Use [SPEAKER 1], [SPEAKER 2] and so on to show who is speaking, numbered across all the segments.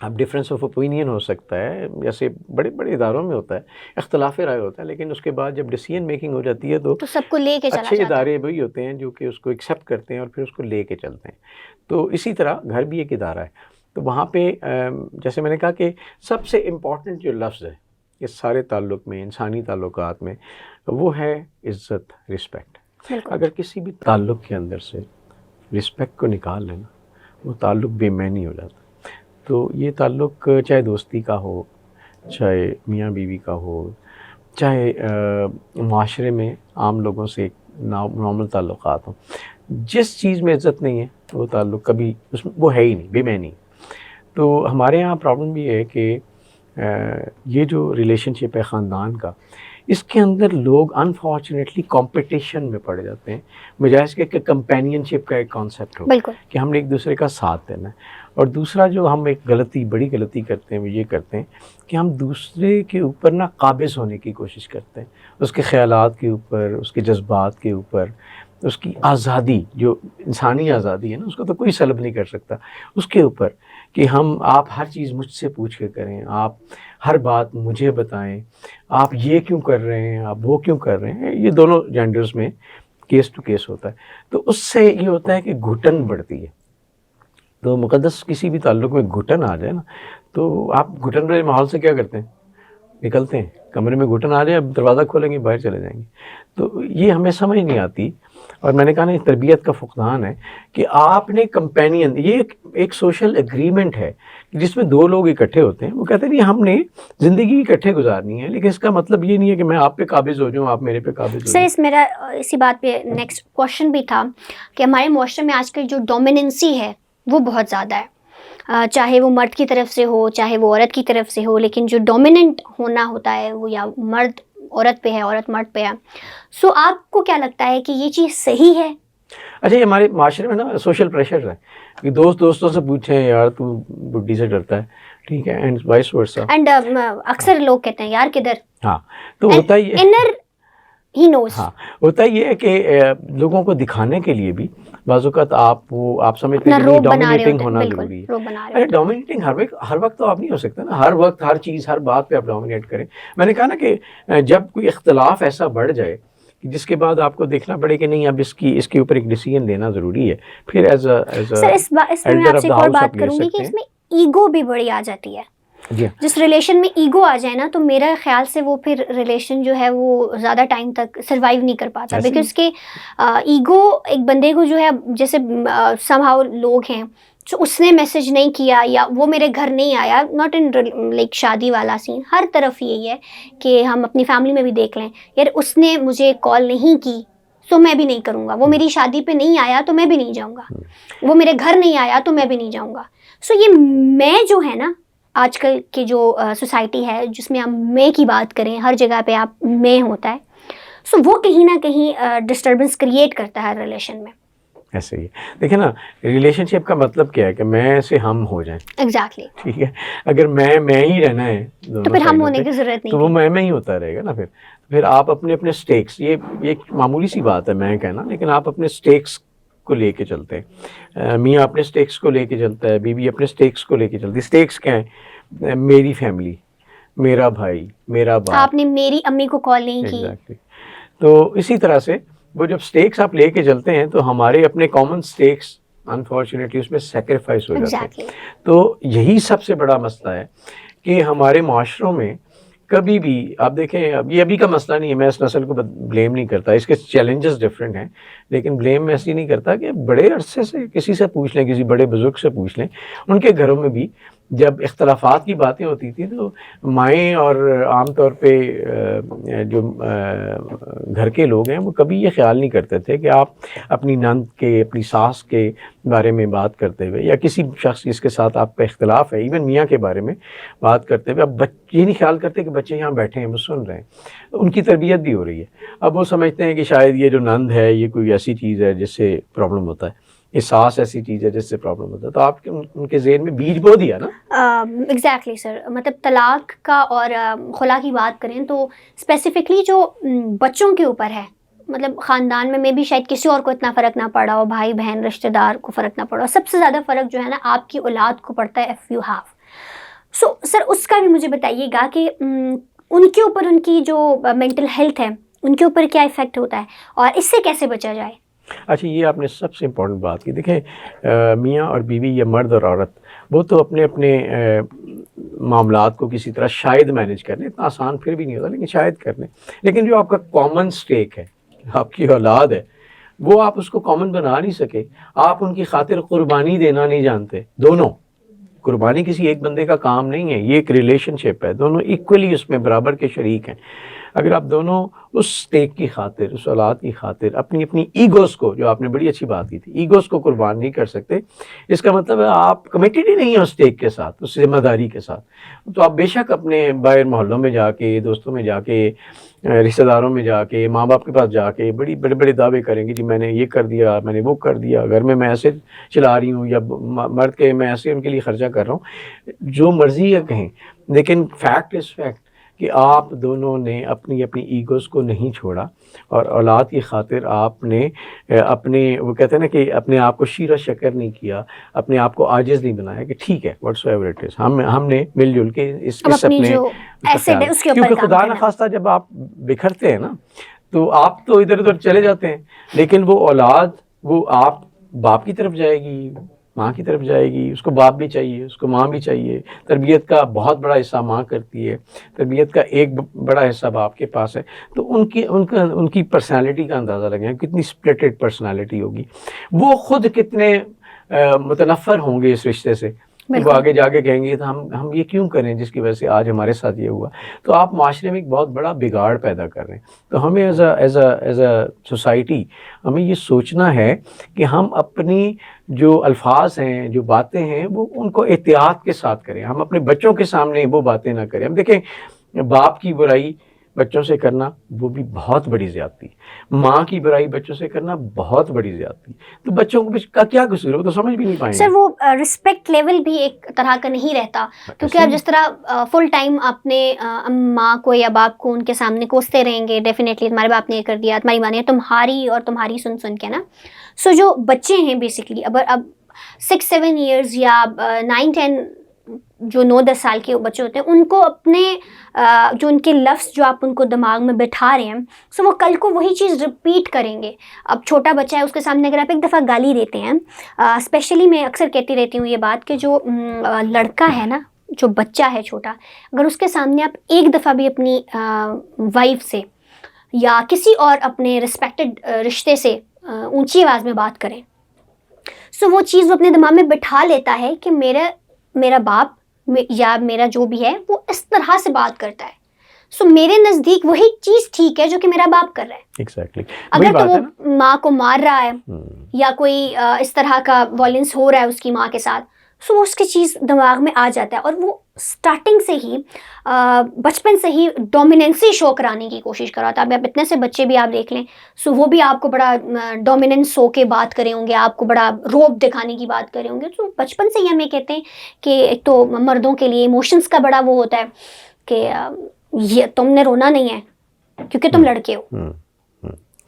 [SPEAKER 1] اب difference of opinion ہو سکتا ہے، جیسے بڑے بڑے اداروں میں ہوتا ہے، اختلاف رائے ہوتا ہے، لیکن اس کے بعد جب ڈیسیژن میکنگ ہو جاتی ہے تو
[SPEAKER 2] تو سب کو لے کے چلا
[SPEAKER 1] اچھے
[SPEAKER 2] جاتا ہے.
[SPEAKER 1] ادارے وہی ہوتے ہیں جو کہ اس کو ایکسیپٹ کرتے ہیں اور پھر اس کو لے کے چلتے ہیں. تو اسی طرح گھر بھی ایک ادارہ ہے. تو وہاں پہ جیسے میں نے کہا کہ سب سے امپورٹنٹ جو لفظ ہے اس سارے تعلق میں، انسانی تعلقات میں، وہ ہے عزت، رسپیکٹ.
[SPEAKER 2] بالکل.
[SPEAKER 1] اگر کسی بھی تعلق کے اندر سے رسپیکٹ کو نکال لینا، وہ تعلق بے معنی ہو جاتا ہے. تو یہ تعلق چاہے دوستی کا ہو، چاہے میاں بیوی کا ہو، چاہے معاشرے میں عام لوگوں سے نارمل تعلقات ہوں، جس چیز میں عزت نہیں ہے وہ تعلق کبھی اس میں وہ ہے ہی نہیں، بے معنی. تو ہمارے یہاں پرابلم بھی ہے کہ یہ جو ریلیشن شپ ہے خاندان کا، اس کے اندر لوگ انفارچونیٹلی کمپٹیشن میں پڑ جاتے ہیں، بجائے اس کے کہ کمپینین شپ کا ایک کانسیپٹ ہو
[SPEAKER 2] بالکل.
[SPEAKER 1] کہ ہم نے ایک دوسرے کا ساتھ دینا ہے. اور دوسرا جو ہم ایک بڑی غلطی کرتے ہیں وہ یہ کرتے ہیں کہ ہم دوسرے کے اوپر نا قابض ہونے کی کوشش کرتے ہیں، اس کے خیالات کے اوپر، اس کے جذبات کے اوپر، اس کی آزادی جو انسانی آزادی ہے نا، اس کو تو کوئی سلب نہیں کر سکتا، اس کے اوپر کہ آپ ہر چیز مجھ سے پوچھ کے کریں، آپ ہر بات مجھے بتائیں، آپ یہ کیوں کر رہے ہیں، آپ وہ کیوں کر رہے ہیں. یہ دونوں جینڈرز میں کیس ٹو کیس ہوتا ہے. تو اس سے یہ ہوتا ہے کہ گھٹن بڑھتی ہے. تو مقدس کسی بھی تعلق میں گھٹن آ جائے نا، تو آپ گھٹن بھرے ماحول سے کیا کرتے ہیں؟ نکلتے ہیں. کمرے میں گھٹن آ جائے، اب دروازہ کھولیں گے باہر چلے جائیں گے. تو یہ ہمیں سمجھ نہیں آتی. اور میں نے کہا نا یہ تربیت کا فقدان ہے کہ آپ نے کمپینین، یہ ایک سوشل اگریمنٹ ہے جس میں دو لوگ اکٹھے ہوتے ہیں، وہ کہتے ہیں ہم نے زندگی اکٹھے گزارنی ہے، لیکن اس کا مطلب یہ نہیں ہے کہ میں آپ پہ قابض ہو جاؤں، آپ میرے پہ قابض ہو جائیں.
[SPEAKER 2] سر میرا اسی بات پہ نیکسٹ کوشچن بھی تھا کہ ہمارے معاشرے میں آج کل جو ڈومیننسی ہے وہ بہت زیادہ ہے، چاہے وہ مرد کی طرف سے ہو چاہے وہ عورت کی طرف سے ہو، لیکن جو ڈومیننٹ ہونا ہوتا ہے وہ یا مرد عورت پہ ہے، عورت مرد پہ ہے. سو آپ کو کیا لگتا ہے کہ یہ چیز صحیح ہے؟
[SPEAKER 1] اچھا، یہ ہمارے معاشرے میں نا سوشل پریشر ہے کہ دوستوں سے پوچھیں یار تو بڈی سے ڈرتا ہے، ٹھیک ہے، اینڈ وائس ورسا.
[SPEAKER 2] اینڈ اکثر لوگ کہتے ہیں یار کدھر،
[SPEAKER 1] ہاں تو ہوتا ہی ہے.
[SPEAKER 2] انر ہی نوز.
[SPEAKER 1] ہاں ہوتا یہ ہے کہ لوگوں کو دکھانے کے لیے بھی بعض اوقات آپ سمجھتے ہیں کہ ڈومینیٹنگ ہونا ضروری ہے. ارے ڈومینیٹنگ ہر وقت تو آپ نہیں ہو سکتا نا، ہر وقت ہر چیز ہر بات پہ آپ ڈومینیٹ کریں. میں نے کہا نا کہ جب کوئی اختلاف ایسا بڑھ جائے جس کے بعد آپ کو دیکھنا پڑے کہ نہیں اب اس کے اوپر ایک ڈیسیژن لینا ضروری ہے، پھر ایز
[SPEAKER 2] سر اس میں میں آپ سے ایک اور بات کروں گی کہ اس میں ایگو بھی بڑی آ جاتی ہے. جس ریلیشن میں ایگو آ جائے نا تو میرا خیال سے وہ پھر ریلیشن جو ہے وہ زیادہ ٹائم تک سروائیو نہیں کر پاتا، بیکاز کہ ایگو ایک بندے کو جو ہے، جیسے سم ہاؤ لوگ ہیں جو اس نے میسج نہیں کیا یا وہ میرے گھر نہیں آیا، ناٹ ان لائک شادی والا سین، ہر طرف یہی ہے کہ ہم اپنی فیملی میں بھی دیکھ لیں، یار اس نے مجھے کال نہیں کی تو میں بھی نہیں کروں گا، وہ میری شادی پہ نہیں آیا تو میں بھی نہیں جاؤں گا، وہ میرے گھر نہیں آیا تو میں بھی نہیں جاؤں گا. سو یہ میں جو ہے نا آج کل کی جو سوسائٹی ہے جس میں ہم میں کی بات کریں، ہر جگہ پہ آپ میں ہوتا ہے، سو وہ کہیں نہ کہیں ڈسٹربنس کریٹ کرتا ہے ریلیشن میں.
[SPEAKER 1] ایسے ہی دیکھیں نا، ریلیشن شپ کا مطلب کیا ہے کہ میں سے ہم ہو جائیں.
[SPEAKER 2] ایگزیکٹلی.
[SPEAKER 1] ٹھیک ہے، اگر میں ہی رہنا ہے
[SPEAKER 2] تو پھر ہم ہونے کی ضرورت نہیں،
[SPEAKER 1] تو وہ میں ہی ہوتا رہے گا نا. پھر آپ اپنے سٹیکس، یہ ایک معمولی سی بات ہے میں کہنا، لیکن آپ اپنے سٹیکس کو لے کے چلتے ہیں. میاں اپنے سٹیکس کو لے کے چلتا ہے، بیوی اپنے سٹیکس کو لے کے چلتی ہے. سٹیکس کیا ہیں؟ میری فیملی، میرا بھائی، میرا باپ.
[SPEAKER 2] آپ نے میری امی کو کال نہیں کی.
[SPEAKER 1] ایگزیکٹلی. تو اسی طرح سے وہ جب سٹیکس آپ لے کے چلتے ہیں تو ہمارے اپنے کامن سٹیکس انفارچونیٹلی اس میں سیکریفائس ہو جاتے ہیں. تو یہی سب سے بڑا مسئلہ ہے کہ ہمارے معاشروں میں کبھی بھی آپ دیکھیں، اب یہ ابھی کا مسئلہ نہیں ہے، میں اس نسل کو بلیم نہیں کرتا، اس کے چیلنجز ڈفرینٹ ہیں، لیکن بلیم میں ایسی نہیں کرتا کہ بڑے عرصے سے کسی سے پوچھ لیں، کسی بڑے بزرگ سے پوچھ لیں، ان کے گھروں میں بھی جب اختلافات کی باتیں ہوتی تھیں تو مائیں اور عام طور پہ جو گھر کے لوگ ہیں وہ کبھی یہ خیال نہیں کرتے تھے کہ آپ اپنی نند کے، اپنی ساس کے بارے میں بات کرتے ہوئے یا کسی شخص جس کے ساتھ آپ کا اختلاف ہے، ایون میاں کے بارے میں بات کرتے ہوئے اب یہ نہیں خیال کرتے کہ بچے یہاں بیٹھے ہیں وہ سن رہے ہیں. ان کی تربیت بھی ہو رہی ہے. اب وہ سمجھتے ہیں کہ شاید یہ جو نند ہے یہ کوئی ایسی چیز ہے جس سے پرابلم ہوتا ہے، یہ ساس ایسی چیز ہے جس سے پرابلم ہوتا ہے. تو آپ ان کے ذہن میں بیج بو دیا نا.
[SPEAKER 2] ایگزیکٹلی سر. مطلب طلاق کا اور خلا کی بات کریں تو اسپیسیفکلی جو بچوں کے اوپر ہے، مطلب خاندان میں بھی شاید کسی اور کو اتنا فرق نہ پڑا ہو، بھائی بہن رشتہ دار کو فرق نہ پڑا ہو، سب سے زیادہ فرق جو ہے نا آپ کی اولاد کو پڑتا ہے. اف یو ہیو سو سر اس کا بھی مجھے بتائیے گا کہ ان کے اوپر ان کی جو مینٹل ہیلتھ ہے ان کے اوپر کیا افیکٹ ہوتا ہے اور اس سے کیسے بچا جائے؟
[SPEAKER 1] اچھا، یہ آپ نے سب سے امپورٹنٹ بات کی. دیکھیں میاں اور بیوی یا مرد اور عورت وہ تو اپنے اپنے معاملات کو کسی طرح شاید مینیج کر لیں، اتنا آسان پھر بھی نہیں ہوتا لیکن شاید کر لیں. لیکن جو آپ کا کامن سٹیک ہے، آپ کی اولاد ہے، وہ آپ اس کو کامن بنا نہیں سکے. آپ ان کی خاطر قربانی دینا نہیں جانتے. دونوں قربانی کسی ایک بندے کا کام نہیں ہے، یہ ایک ریلیشن شپ ہے، دونوں ایکولی اس میں برابر کے شریک ہیں. اگر آپ دونوں اس سٹیک کی خاطر، اس اولاد کی خاطر اپنی ایگوز کو، جو آپ نے بڑی اچھی بات کی تھی، ایگوز کو قربان نہیں کر سکتے، اس کا مطلب ہے آپ کمیٹڈ ہی نہیں ہیں اس سٹیک کے ساتھ، اس ذمہ داری کے ساتھ. تو آپ بے شک اپنے باہر محلوں میں جا کے، دوستوں میں جا کے، رشتہ داروں میں جا کے، ماں باپ کے پاس جا کے بڑے بڑے دعوے کریں گے، جی میں نے یہ کر دیا، میں نے وہ کر دیا، گھر میں ایسے چلا رہی ہوں، یا مرد کے میں ایسے ان کے لیے خرچہ کر رہا ہوں، جو مرضی ہے کہیں. لیکن فیکٹ از فیکٹ کہ آپ دونوں نے اپنی ایگوز کو نہیں چھوڑا، اور اولاد کی خاطر آپ نے اپنے، وہ کہتے ہیں نا کہ اپنے آپ کو شیرہ شکر نہیں کیا، اپنے آپ کو عاجز نہیں بنایا کہ ٹھیک ہے واٹس ایور اٹ از، ہم نے مل جل کے اس اپنے کیونکہ خدا نخواستہ جب آپ بکھرتے ہیں نا تو آپ تو ادھر ادھر چلے جاتے ہیں، لیکن وہ اولاد، وہ آپ باپ کی طرف جائے گی، ماں کی طرف جائے گی، اس کو باپ بھی چاہیے، اس کو ماں بھی چاہیے. تربیت کا بہت بڑا حصہ ماں کرتی ہے، تربیت کا ایک بڑا حصہ باپ کے پاس ہے. تو ان کی پرسنالٹی کا اندازہ لگیں، کتنی سپلٹڈ پرسنالٹی ہوگی، وہ خود کتنے متنفر ہوں گے اس رشتے سے. وہ آگے جا کے کہیں گے تو ہم یہ کیوں کریں جس کی وجہ سے آج ہمارے ساتھ یہ ہوا. تو آپ معاشرے میں ایک بہت بڑا بگاڑ پیدا کر رہے ہیں. تو ہمیں ایز اے سوسائٹی ہمیں یہ سوچنا ہے کہ ہم اپنی جو الفاظ ہیں، جو باتیں ہیں، وہ ان کو احتیاط کے ساتھ کریں. ہم اپنے بچوں کے سامنے وہ باتیں نہ کریں. ہم دیکھیں باپ کی برائی بچوں سے کرنا وہ بھی بہت بڑی زیادتی، ماں کی برائی بچوں سے کرنا بہت بڑی زیادتی. تو بچوں کا کیا قصور ہے، وہ تو سمجھ بھی نہیں پائیں گے.
[SPEAKER 2] سر وہ رسپیکٹ لیول بھی ایک طرح کا نہیں رہتا، کیونکہ آپ جس طرح فل ٹائم اپنے ماں کو یا باپ کو ان کے سامنے کوستے رہیں گے، ڈیفینیٹلی تمہارے باپ نے یہ کر دیا، تمہاری ماں نے، تمہاری اور تمہاری سن کے نا. سو جو بچے ہیں بیسکلی اب 6-7 ایئرز یا 9-10 جو 9-10 سال کے بچے ہوتے ہیں، ان کو اپنے جو ان کے لفظ جو آپ ان کو دماغ میں بٹھا رہے ہیں، سو وہ کل کو وہی چیز رپیٹ کریں گے. اب چھوٹا بچہ ہے، اس کے سامنے اگر آپ ایک دفعہ گالی دیتے ہیں، اسپیشلی میں اکثر کہتی رہتی ہوں یہ بات کہ جو لڑکا ہے نا، جو بچہ ہے چھوٹا، اگر اس کے سامنے آپ ایک دفعہ بھی اپنی وائف سے یا کسی اور اپنے رسپیکٹڈ رشتے سے اونچی آواز میں بات کریں، سو وہ چیز وہ اپنے دماغ میں بٹھا لیتا ہے کہ میرا باپ یا میرا جو بھی ہے وہ اس طرح سے بات کرتا ہے، سو میرے نزدیک وہی چیز ٹھیک ہے جو کہ میرا باپ کر رہا ہے.
[SPEAKER 1] Exactly.
[SPEAKER 2] اگر تو وہ ماں کو مار رہا ہے یا کوئی اس طرح کا وائلنس ہو رہا ہے اس کی ماں کے ساتھ، سو وہ اس کی چیز دماغ میں آ جاتا ہے، اور وہ سٹارٹنگ سے ہی بچپن سے ہی ڈومیننسی شو کرانے کی کوشش کر رہا تھا. اب اتنے سے بچے بھی آپ دیکھ لیں، سو وہ بھی آپ کو بڑا ڈومیننس ہو کے بات کرے ہوں گے، آپ کو بڑا روب دکھانے کی بات کرے ہوں گے. تو بچپن سے ہی ہمیں کہتے ہیں کہ ایک تو مردوں کے لیے ایموشنس کا بڑا وہ ہوتا ہے کہ یہ تم نے رونا نہیں ہے کیونکہ تم لڑکے ہو.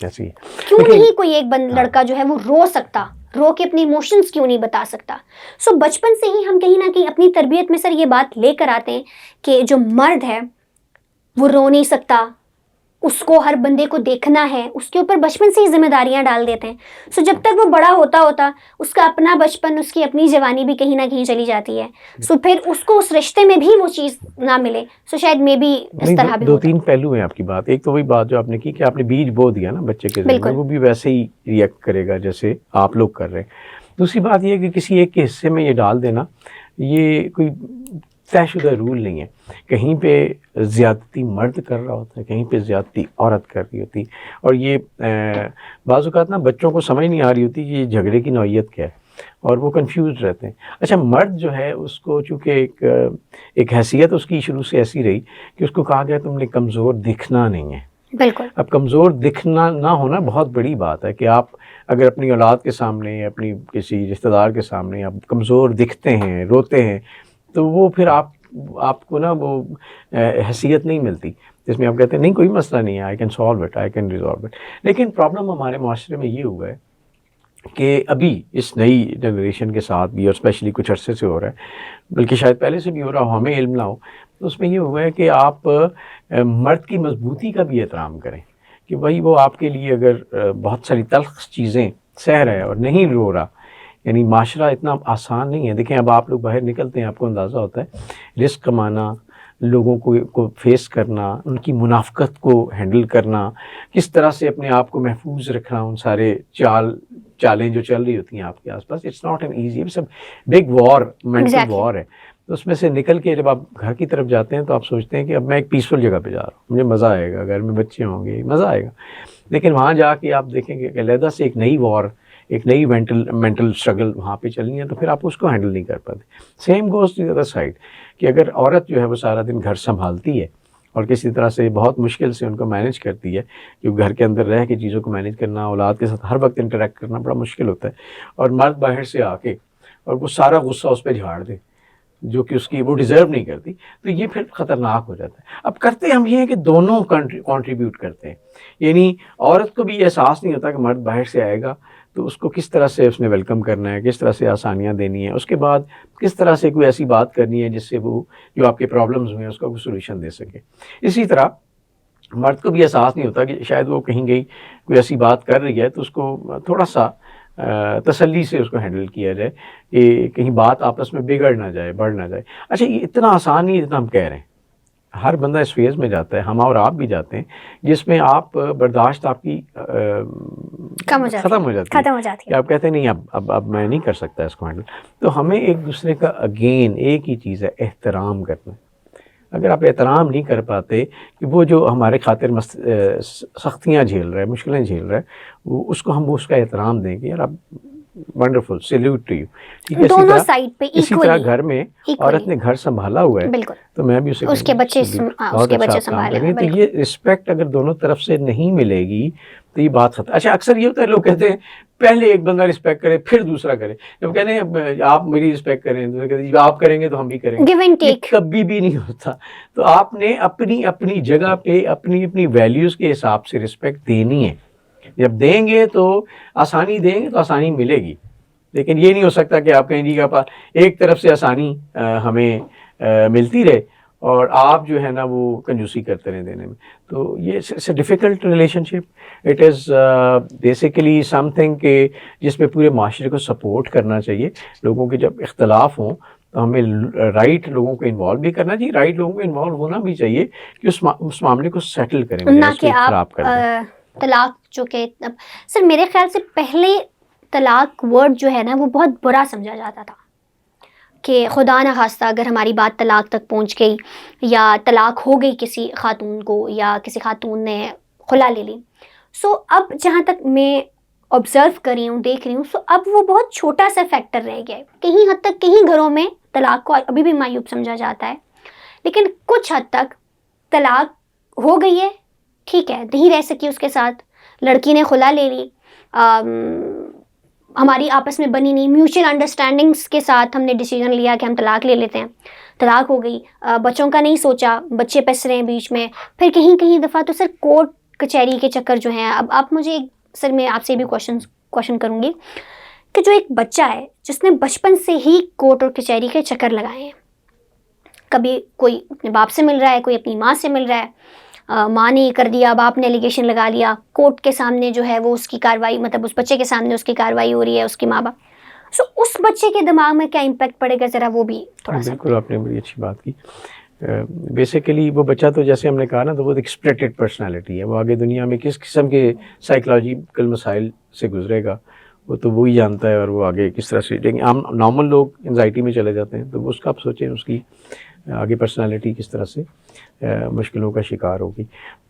[SPEAKER 2] کیوں نہیں کوئی ایک لڑکا جو ہے وہ رو سکتا، رو کے اپنی ایموشنز کیوں نہیں بتا سکتا؟ سو بچپن سے ہی ہم کہیں نہ کہیں اپنی تربیت میں سر یہ بات لے کر آتے ہیں کہ جو مرد ہے وہ رو نہیں سکتا، اس کو ہر بندے کو دیکھنا ہے، اس کے اوپر بچپن سے ہی ذمہ داریاں ڈال دیتے ہیں. سو جب تک وہ بڑا ہوتا اس کا اپنا بچپن، اس کی اپنی جوانی بھی کہیں نہ کہیں چلی جاتی ہے. سو پھر اس کو اس رشتے میں بھی وہ چیز نہ ملے. سو شاید میں بھی اس طرح بھی
[SPEAKER 1] دو تین پہلو ہیں آپ کی بات. ایک تو وہی بات جو آپ نے کی کہ آپ نے بیج بو دیا نا بچے کے ذہن میں، وہ بھی ویسے ہی ریئیکٹ کرے گا جیسے آپ لوگ کر رہے ہیں. دوسری بات یہ ہے کہ کسی ایک کے حصے میں یہ ڈال دینا یہ کوئی طے شدہ رول نہیں ہے. کہیں پہ زیادتی مرد کر رہا ہوتا ہے، کہیں پہ زیادتی عورت کر رہی ہوتی، اور یہ بعض اوقات نا بچوں کو سمجھ نہیں آ رہی ہوتی کہ یہ جھگڑے کی نوعیت کیا ہے، اور وہ کنفیوز رہتے ہیں. اچھا مرد جو ہے اس کو چونکہ ایک حیثیت اس کی شروع سے ایسی رہی کہ اس کو کہا گیا تم نے کمزور دکھنا نہیں ہے.
[SPEAKER 2] بالکل.
[SPEAKER 1] اب کمزور دکھنا نہ ہونا بہت بڑی بات ہے کہ آپ اگر اپنی اولاد کے سامنے، اپنی کسی رشتہ دار کے سامنے آپ کمزور دکھتے ہیں، روتے ہیں، تو وہ پھر آپ کو نا وہ حیثیت نہیں ملتی جس میں آپ کہتے ہیں نہیں کوئی مسئلہ نہیں ہے، I can solve it, I can resolve it. لیکن پرابلم ہمارے معاشرے میں یہ ہوا ہے کہ ابھی اس نئی جنریشن کے ساتھ بھی، اور اسپیشلی کچھ عرصے سے ہو رہا ہے، بلکہ شاید پہلے سے بھی ہو رہا ہو، ہمیں علم نہ ہو، تو اس میں یہ ہوا ہے کہ آپ مرد کی مضبوطی کا بھی احترام کریں، کہ بھائی وہ آپ کے لیے اگر بہت ساری تلخ چیزیں سہ رہا ہے اور نہیں رو رہا، یعنی معاشرہ اتنا آسان نہیں ہے. دیکھیں اب آپ لوگ باہر نکلتے ہیں، آپ کو اندازہ ہوتا ہے رزق کمانا، لوگوں کو فیس کرنا، ان کی منافقت کو ہینڈل کرنا، کس طرح سے اپنے آپ کو محفوظ رکھنا، ان سارے چالیں جو چل رہی ہوتی ہیں آپ کے آس پاس. It's not an easy, it's a big war, mental war ہے. تو اس میں سے نکل کے جب آپ گھر کی طرف جاتے ہیں تو آپ سوچتے ہیں کہ اب میں ایک پیسفل جگہ پہ جا رہا ہوں، مجھے مزہ آئے گا، گھر میں بچے ہوں گے، مزہ آئے گا. لیکن وہاں جا کے آپ دیکھیں گے کہ علیحدہ سے ایک نئی وار، ایک نئی مینٹل اسٹرگل وہاں پہ چلنی ہے، تو پھر آپ اس کو ہینڈل نہیں کر پاتے. Same goes to the other side, کہ اگر عورت جو ہے وہ سارا دن گھر سنبھالتی ہے اور کسی طرح سے بہت مشکل سے ان کو مینیج کرتی ہے، کیونکہ گھر کے اندر رہ کے چیزوں کو مینیج کرنا، اولاد کے ساتھ ہر وقت انٹریکٹ کرنا بڑا مشکل ہوتا ہے، اور مرد باہر سے آ کے اور وہ سارا غصہ اس پہ جھاڑ دے جو کہ اس کی وہ ڈیزرو نہیں کرتی، تو یہ پھر خطرناک ہو جاتا ہے. اب کرتے ہم یہ ہیں کہ دونوں کنٹریبیوٹ کرتے ہیں، یعنی عورت کو بھی یہ احساس نہیں ہوتا کہ مرد باہر سے آئے گا تو اس کو کس طرح سے اس نے ویلکم کرنا ہے، کس طرح سے آسانیاں دینی ہیں، اس کے بعد کس طرح سے کوئی ایسی بات کرنی ہے جس سے وہ جو آپ کے پرابلمز ہوئے ہیں اس کا کوئی سولوشن دے سکے. اسی طرح مرد کو بھی احساس نہیں ہوتا کہ شاید وہ کہیں گئی کوئی ایسی بات کر رہی ہے تو اس کو تھوڑا سا تسلی سے اس کو ہینڈل کیا جائے کہ کہیں بات آپس میں بگڑ نہ جائے، بڑھ نہ جائے. اچھا یہ اتنا آسان نہیں جتنا ہم کہہ رہے ہیں. ہر بندہ اس فیز میں جاتا ہے، ہم اور آپ بھی جاتے ہیں، جس میں آپ برداشت آپ کی ختم ہو جاتی ہے کہ آپ کہتے ہیں نہیں اب میں نہیں کر سکتا اس کو ہینڈل. تو ہمیں ایک دوسرے کا اگین ایک ہی چیز ہے، احترام کرنا. اگر آپ احترام نہیں کر پاتے کہ وہ جو ہمارے خاطر سختیاں جھیل رہا ہے، مشکلیں جھیل رہا ہے، وہ اس کو ہم اس کا احترام دیں گے، یار آپ ونڈرفل، سیلیوٹ ٹو یو. ٹھیک ہے،
[SPEAKER 2] دونوں سائڈ پہ
[SPEAKER 1] اسی طرح گھر میں عورت نے گھر سنبھالا ہوا ہے،
[SPEAKER 2] بالکل،
[SPEAKER 1] تو میں بھی اسے
[SPEAKER 2] اس کے بچے
[SPEAKER 1] بہت اچھا کام کر رہی ہیں. تو یہ رسپیکٹ اگر دونوں طرف سے نہیں ملے گی تو یہ بات ختم. اچھا اکثر یہ ہوتا ہے لوگ کہتے ہیں پہلے ایک بندہ رسپیکٹ کرے پھر دوسرا کرے. جب کہتے ہیں آپ میری رسپیکٹ کریں، دوسرے کہتے ہیں آپ کریں گے تو ہم بھی کریں گے. یہ کبھی بھی نہیں ہوتا. تو آپ نے اپنی جگہ پہ اپنی ویلیوز کے حساب سے رسپیکٹ دینی ہے. جب دیں گے تو آسانی دیں گے تو آسانی ملے گی. لیکن یہ نہیں ہو سکتا کہ آپ کہیں جی کہ ایک طرف سے آسانی ہمیں ملتی رہے اور آپ جو ہے نا وہ کنجوسی کرتے رہیں دینے میں. تو یہ it's a difficult relationship. It is basically something کہ جس میں پورے معاشرے کو سپورٹ کرنا چاہیے. لوگوں کے جب اختلاف ہوں تو ہمیں رائٹ لوگوں کو انوالو بھی کرنا چاہیے، رائٹ لوگوں کو انوالو ہونا بھی چاہیے کہ اس معاملے کو سیٹل کریں،
[SPEAKER 2] نہ کہ آپ طلاق. جو کہ سر میرے خیال سے پہلے طلاق ورڈ جو ہے نا وہ بہت برا سمجھا جاتا تھا کہ خدا نہ خواستہ اگر ہماری بات طلاق تک پہنچ گئی یا طلاق ہو گئی کسی خاتون کو یا کسی خاتون نے خلا لے لی، سو اب جہاں تک میں آبزرو کر رہی ہوں، دیکھ رہی ہوں، سو اب وہ بہت چھوٹا سا فیکٹر رہ گیا ہے. کہیں حد تک کہیں گھروں میں طلاق کو ابھی بھی معیوب سمجھا جاتا ہے، لیکن کچھ حد تک طلاق ہو گئی ہے، ٹھیک ہے، نہیں رہ سکی اس کے ساتھ، لڑکی نے خلا لے لی، ہماری آپس میں بنی نہیں، میوچل انڈرسٹینڈنگس کے ساتھ ہم نے ڈیسیجن لیا کہ ہم طلاق لے لیتے ہیں، طلاق ہو گئی، بچوں کا نہیں سوچا، بچے پس رہے ہیں بیچ میں، پھر کہیں دفعہ تو سر کورٹ کچہری کے چکر جو ہیں. اب آپ مجھے سر میں آپ سے بھی کوشچن کروں گی کہ جو ایک بچہ ہے جس نے بچپن سے ہی کورٹ اور کچہری کے چکر لگائے ہیں، کبھی کوئی اپنے باپ سے مل رہا ہے، کوئی اپنی ماں سے مل رہا ہے، ماں نے یہ کر دیا، باپ نے ایلیگیشن لگا لیا، کورٹ کے سامنے جو ہے وہ اس کی کاروائی، مطلب اس بچے کے سامنے اس کی کاروائی ہو رہی ہے، اس کے ماں باپ. سو اس بچے کے دماغ میں کیا امپیکٹ پڑے گا، ذرا وہ بھی تھوڑا سا.
[SPEAKER 1] بالکل آپ نے بڑی اچھی بات کی. بیسیکلی وہ بچہ تو جیسے ہم نے کہا نا، تو وہ ایک اسپلٹڈ پرسنالٹی ہے. وہ آگے دنیا میں کس قسم کے سائیکلوجیکل مسائل سے گزرے گا وہ تو وہی جانتا ہے، اور وہ آگے کس طرح سے. لیکن عام نارمل لوگ انزائٹی میں چلے جاتے ہیں، تو اس کا آپ سوچیں اس کی آگے پرسنالٹی کس طرح سے مشکلوں کا شکار ہوگی.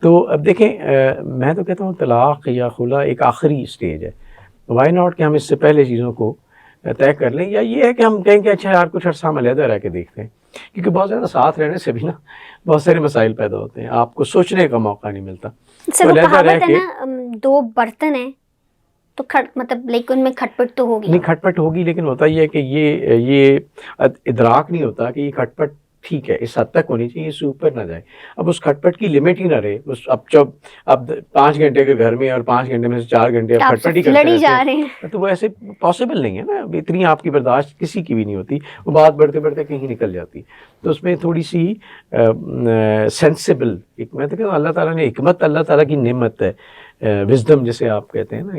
[SPEAKER 1] تو اب دیکھیں، میں تو کہتا ہوں طلاق یا خلا ایک آخری سٹیج ہے. وائی ناٹ کہ ہم اس سے پہلے چیزوں کو طے کر لیں، یا یہ ہے کہ ہم کہیں کہ اچھا یار کچھ عرصہ ہم علیحدہ رہ کے دیکھتے ہیں. کیونکہ بہت زیادہ ساتھ رہنے سے بھی نا بہت سارے مسائل پیدا ہوتے ہیں، آپ کو سوچنے کا موقع نہیں ملتا.
[SPEAKER 2] سر وہ کہاوت ہے نا، دو برتن ہیں تو مطلب لیکن ان میں کھٹ پٹ تو ہوگی.
[SPEAKER 1] نہیں کھٹ پٹ ہوگی، لیکن ہوتا یہ ہے کہ یہ ادراک نہیں ہوتا کہ یہ کھٹ پٹ ٹھیک ہے اس حد تک ہونی چاہیے، اس سے اوپر نہ جائے. اب اس کھٹ پٹ کی لمٹ ہی نہ رہے. اب 5 گھنٹے کے گھر میں اور 5 گھنٹے میں سے 4 گھنٹے اب کھٹ پٹ ہی کرتے رہتے ہیں، تو وہ ایسے پاسبل نہیں ہے نا. اب اتنی آپ کی برداشت کسی کی بھی نہیں ہوتی، وہ بات بڑھتے بڑھتے کہیں نکل جاتی. تو اس میں تھوڑی سی سینسیبل حکمت ہے. اللہ تعالیٰ نے حکمت، اللہ تعالیٰ کی نعمت ہے، وزڈم جسے آپ کہتے ہیں نا،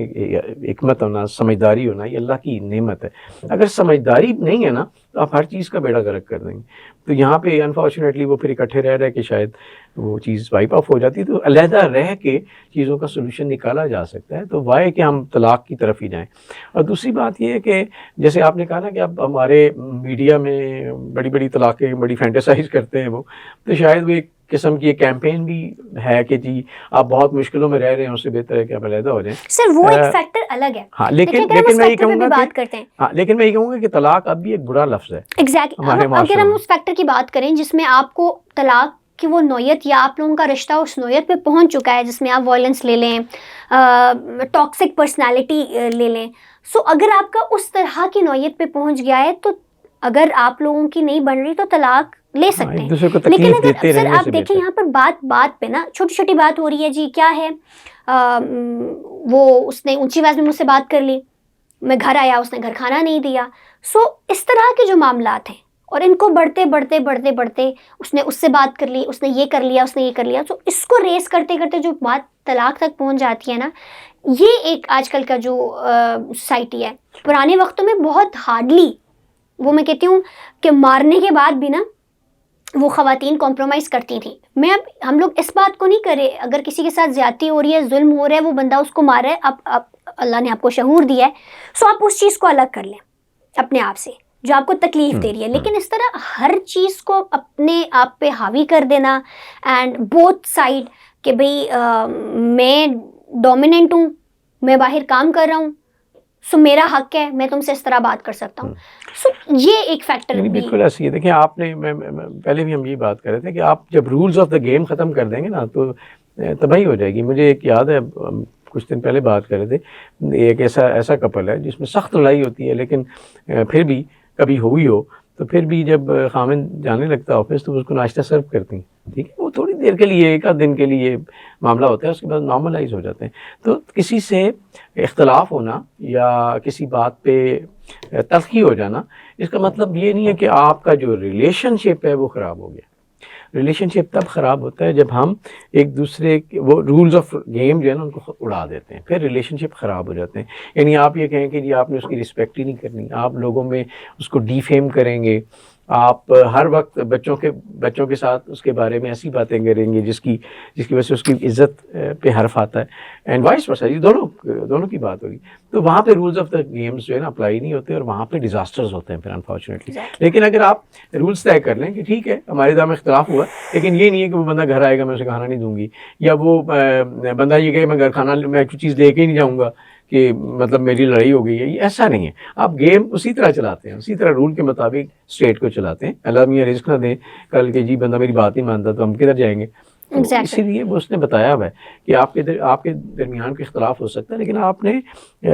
[SPEAKER 1] حکمت ہونا، سمجھداری ہونا، یہ اللہ کی نعمت ہے. اگر سمجھداری نہیں ہے نا تو آپ ہر چیز کا بیڑا غرق کر دیں گے. تو یہاں پہ انفارچونیٹلی وہ پھر اکٹھے رہ کے شاید وہ چیز وائپ آف ہو جاتی. تو علیحدہ رہ کے چیزوں کا سلوشن نکالا جا سکتا ہے. تو وائے کہ ہم طلاق کی طرف ہی جائیں. اور دوسری بات یہ ہے کہ جیسے آپ نے کہا نا کہ اب ہمارے میڈیا میں بڑی بڑی طلاقیں بڑی فینٹیسائز کرتے ہیں وہ، تو شاید وہ ایک قسم کی ایک کیمپین بھی ہے کہ جی آپ بہت مشکلوں میں رہ رہے ہیں، اس سے بہتر ہے کہ آپ علیحدہ ہو جائیں.
[SPEAKER 2] سر وہ ایک فیکٹر الگ ہے.
[SPEAKER 1] ہاں لیکن میں یہ کہوں گا کہ طلاق اب بھی ایک برا لفظ ہے.
[SPEAKER 2] ایگزیکٹلی. اگر ہم اس فیکٹر کی بات کریں جس میں آپ کو طلاق کی وہ نوعیت یا آپ لوگوں کا رشتہ اس نوعیت پہ پہنچ چکا ہے جس میں آپ وائلنس لے لیں، ٹاکسک پرسنالٹی لے لیں، سو اگر آپ کا اس طرح کی نوعیت پہ پہنچ گیا ہے تو اگر آپ لوگوں کی نہیں بن رہی تو طلاق لے سکتے ہیں. لیکن اگر سر آپ دیکھیں یہاں پر بات پہ نا چھوٹی چھوٹی بات ہو رہی ہے. جی کیا ہے، وہ اس نے اونچی آواز میں مجھ سے بات کر لی، میں گھر آیا اس نے گھر کھانا نہیں دیا. سو اس طرح کے جو معاملات ہیں اور ان کو بڑھتے اس نے اس سے بات کر لی، اس نے یہ کر لیا، اس نے یہ کر لیا، تو اس کو ریس کرتے کرتے جو بات طلاق تک پہنچ جاتی ہے نا، یہ ایک آج کل کا جو سوسائٹی ہے. پرانے وقتوں میں بہت ہارڈلی، وہ میں کہتی ہوں کہ مارنے کے بعد بھی نا وہ خواتین کمپرومائز کرتی تھیں. اب ہم لوگ اس بات کو نہیں کرے، اگر کسی کے ساتھ زیادتی ہو رہی ہے، ظلم ہو رہا ہے، وہ بندہ اس کو مار رہا ہے، اب اللہ نے آپ کو شعور دیا ہے، سو آپ اس چیز کو الگ کر لیں اپنے آپ سے جو آپ کو تکلیف دے رہی ہے. لیکن اس طرح ہر چیز کو اپنے آپ پہ حاوی کر دینا اینڈ بوتھ سائڈ کہ بھئی میں ڈومیننٹ ہوں، میں باہر کام کر رہا ہوں، سو میرا حق ہے، میں تم سے اس طرح بات کر سکتا ہوں. سو یہ ایک فیکٹر
[SPEAKER 1] بالکل ایسی ہے. دیکھیں آپ نے پہلے بھی ہم یہ بات کر رہے تھے کہ آپ جب رولز آف دا گیم ختم کر دیں گے نا تو تباہی ہو جائے گی. مجھے ایک یاد ہے، کچھ دن پہلے بات کر رہے تھے، ایک ایسا کپل ہے جس میں سخت لڑائی ہوتی ہے، لیکن پھر بھی کبھی ہوئی ہو تو پھر بھی جب خامن جانے لگتا ہے آفس تو اس کو ناشتہ سرو کرتی ہیں. ٹھیک ہے، وہ تھوڑی دیر کے لیے، ایک آدھ دن کے لیے معاملہ ہوتا ہے، اس کے بعد نارملائز ہو جاتے ہیں. تو کسی سے اختلاف ہونا یا کسی بات پہ تلخی ہو جانا، اس کا مطلب یہ نہیں ہے کہ آپ کا جو ریلیشن شپ ہے وہ خراب ہو گیا. ریلیشن شپ تب خراب ہوتا ہے جب ہم ایک دوسرے وہ رولز آف گیم جو ہے نا ان کو اڑا دیتے ہیں، پھر ریلیشن شپ خراب ہو جاتے ہیں. یعنی آپ یہ کہیں کہ جی آپ نے اس کی رسپیکٹ ہی نہیں کرنی، آپ لوگوں میں اس کو ڈیفیم کریں گے، آپ ہر وقت بچوں کے ساتھ اس کے بارے میں ایسی باتیں کریں گے جس کی وجہ سے اس کی عزت پہ حرف آتا ہے، اینڈ وائس ورسا. یہ دونوں کی بات ہوگی. تو وہاں پہ رولز آف دا گیمز جو ہے نا اپلائی نہیں ہوتے اور وہاں پہ ڈیزاسٹرز ہوتے ہیں پھر انفارچونیٹلی. لیکن اگر آپ رولز طے کر لیں کہ ٹھیک ہے ہمارے درمیان اختلاف ہوا، لیکن یہ نہیں ہے کہ وہ بندہ گھر آئے گا میں اسے کھانا نہیں دوں گی، یا وہ بندہ یہ کہ میں گھر کھانا میں کچھ چیز لے کے ہی نہیں جاؤں گا کہ مطلب میری لڑائی ہو گئی ہے. یہ ایسا نہیں ہے. آپ گیم اسی طرح چلاتے ہیں، اسی طرح رول کے مطابق اسٹیٹ کو چلاتے ہیں. اللہ میاں رزق نہ دیں کل کہ جی بندہ میری بات نہیں مانتا تو ہم کدھر جائیں گے. اسی لیے وہ اس نے بتایا ہوا ہے کہ آپ کے درمیان کے اختلاف ہو سکتا ہے، لیکن آپ نے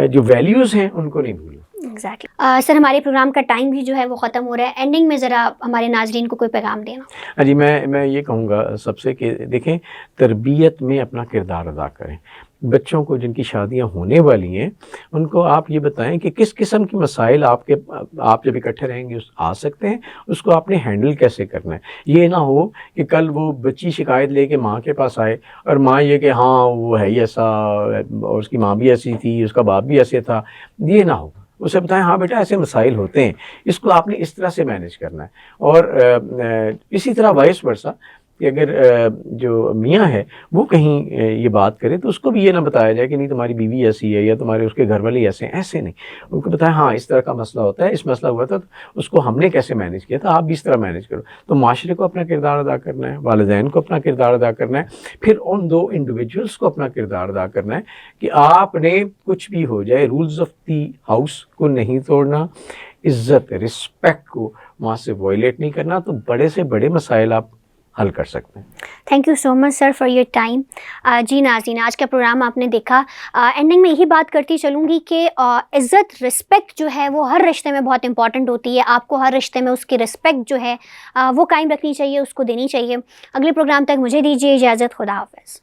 [SPEAKER 1] جو ویلیوز ہیں ان کو نہیں بھولنا.
[SPEAKER 2] ایگزیکٹلی. سر ہمارے پروگرام کا ٹائم بھی جو ہے وہ ختم ہو رہا ہے. اینڈنگ میں ذرا ہمارے ناظرین کو کوئی پیغام دینا.
[SPEAKER 1] ہاں جی، میں یہ کہوں گا سب سے کہ دیکھیں تربیت میں اپنا کردار ادا کریں. بچوں کو جن کی شادیاں ہونے والی ہیں ان کو آپ یہ بتائیں کہ کس قسم کی مسائل آپ جب اکٹھے رہیں گے آ سکتے ہیں، اس کو آپ نے ہینڈل کیسے کرنا ہے. یہ نہ ہو کہ کل وہ بچی شکایت لے کے ماں کے پاس آئے اور ماں یہ کہ ہاں وہ ہے ہی ایسا اور اس کی ماں بھی ایسی تھی، اس کا باپ بھی ایسے تھا. یہ نہ ہو. اسے بتائیں ہاں بیٹا ایسے مسائل ہوتے ہیں، اس کو آپ نے اس طرح سے مینیج کرنا ہے. اور اسی طرح وائس ورسا کہ اگر جو میاں ہے وہ کہیں یہ بات کرے تو اس کو بھی یہ نہ بتایا جائے کہ نہیں تمہاری بیوی ایسی ہے یا تمہارے اس کے گھر والے ایسے ہیں. ایسے نہیں. ان کو بتائیں ہاں اس طرح کا مسئلہ ہوتا ہے، اس مسئلہ ہوا تھا تو اس کو ہم نے کیسے مینیج کیا تھا، آپ بھی اس طرح مینیج کرو. تو معاشرے کو اپنا کردار ادا کرنا ہے، والدین کو اپنا کردار ادا کرنا ہے، پھر ان دو انڈیویجولس کو اپنا کردار ادا کرنا ہے کہ آپ نے کچھ بھی ہو جائے رولز آف دی ہاؤس کو نہیں توڑنا، عزت رسپیکٹ کو وہاں سے وائلیٹ نہیں کرنا. تو بڑے سے بڑے مسائل آپ حل کر سکتے ہیں.
[SPEAKER 2] Thank you so much sir for your time. جی ناظرین، آج کا پروگرام آپ نے دیکھا. اینڈنگ میں یہی بات کرتی چلوں گی کہ عزت، رسپیکٹ جو ہے وہ ہر رشتے میں بہت امپورٹنٹ ہوتی ہے. آپ کو ہر رشتے میں اس کی رسپیکٹ جو ہے وہ قائم رکھنی چاہیے، اس کو دینی چاہیے. اگلے پروگرام تک مجھے دیجیے اجازت. خدا حافظ.